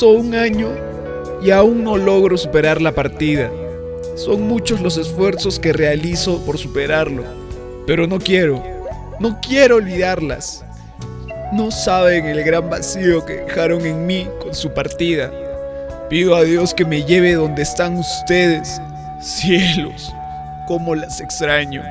pasó un año y aún no logro superar la partida. Son muchos los esfuerzos que realizo por superarlo, pero no quiero olvidarlas. No saben el gran vacío que dejaron en mí con su partida. Pido a Dios que me lleve donde están ustedes. Cielos, cómo las extraño.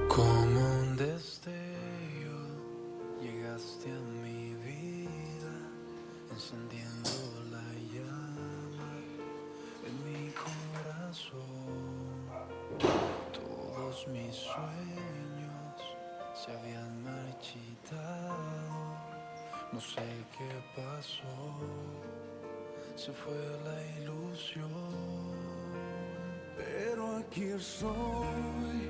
Como un destello llegaste a mi vida, encendiendo la llama en mi corazón. Todos mis sueños se habían marchitado, no sé qué pasó, se fue la ilusión. Pero aquí estoy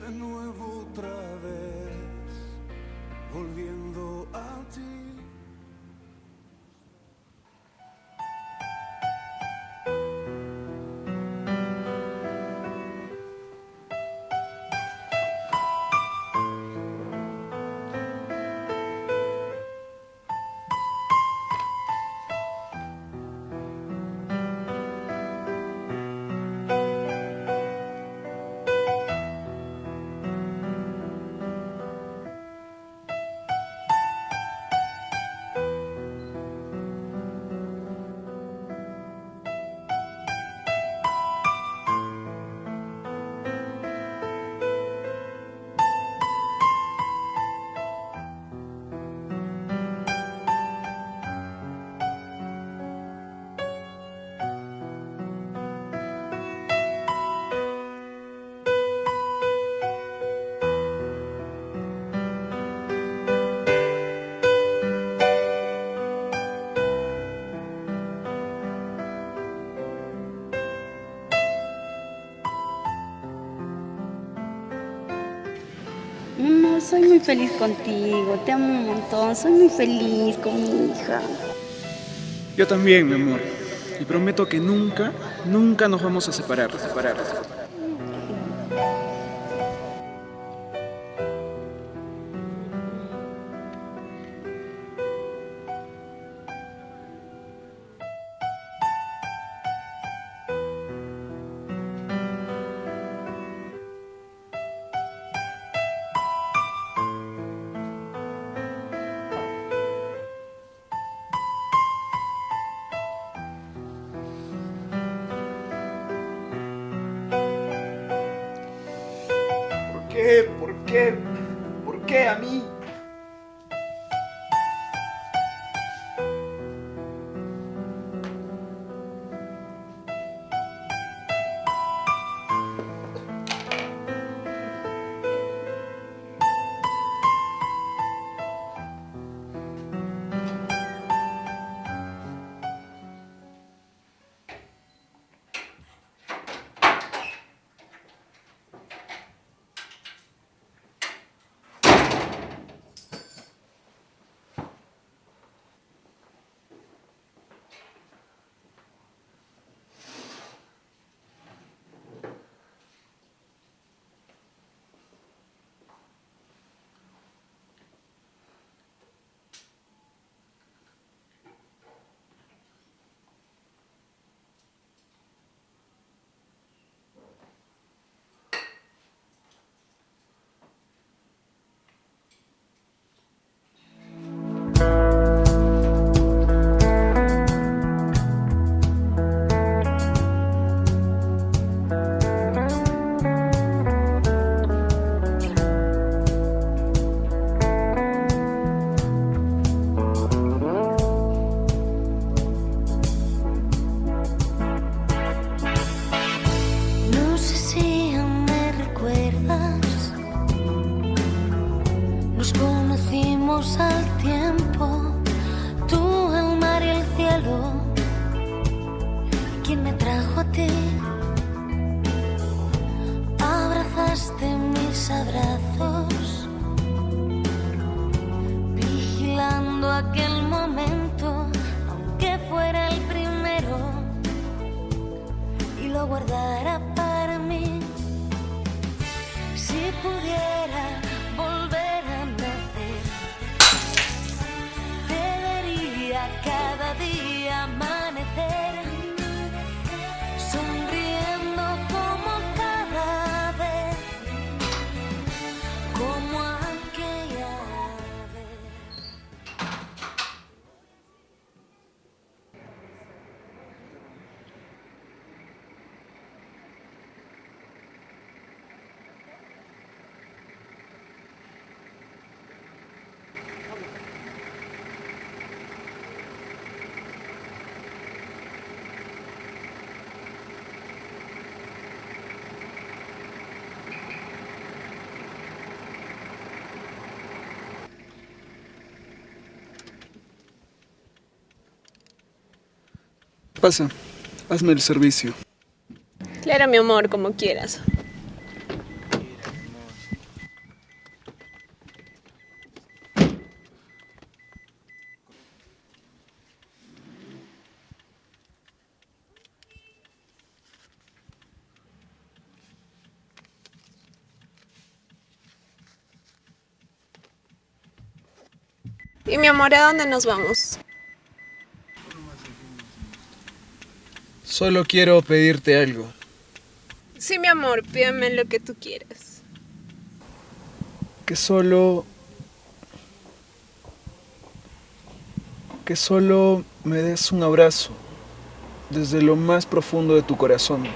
de nuevo otra vez, volviendo a ti. No, soy muy feliz contigo, te amo un montón, soy muy feliz con mi hija. Yo también, mi amor. Y prometo que nunca nos vamos a separar. ¿Por qué? ¿Por qué? ¿Por qué a mí? Nos conocimos al tiempo, tú, el mar y el cielo. ¿Quién me trajo a ti? Abrazaste mis abrazos, vigilando aquel momento, aunque fuera el primero, y lo guardara para mí. Si pudiera volver a nacer, te vería cada día amanecer, sonriendo como cada vez, como aquella vez. Pasa, hazme el servicio. Claro, mi amor, como quieras. Y mi amor, ¿a dónde nos vamos? Solo quiero pedirte algo. Sí, mi amor, pídeme lo que tú quieras. Que solo me des un abrazo desde lo más profundo de tu corazón.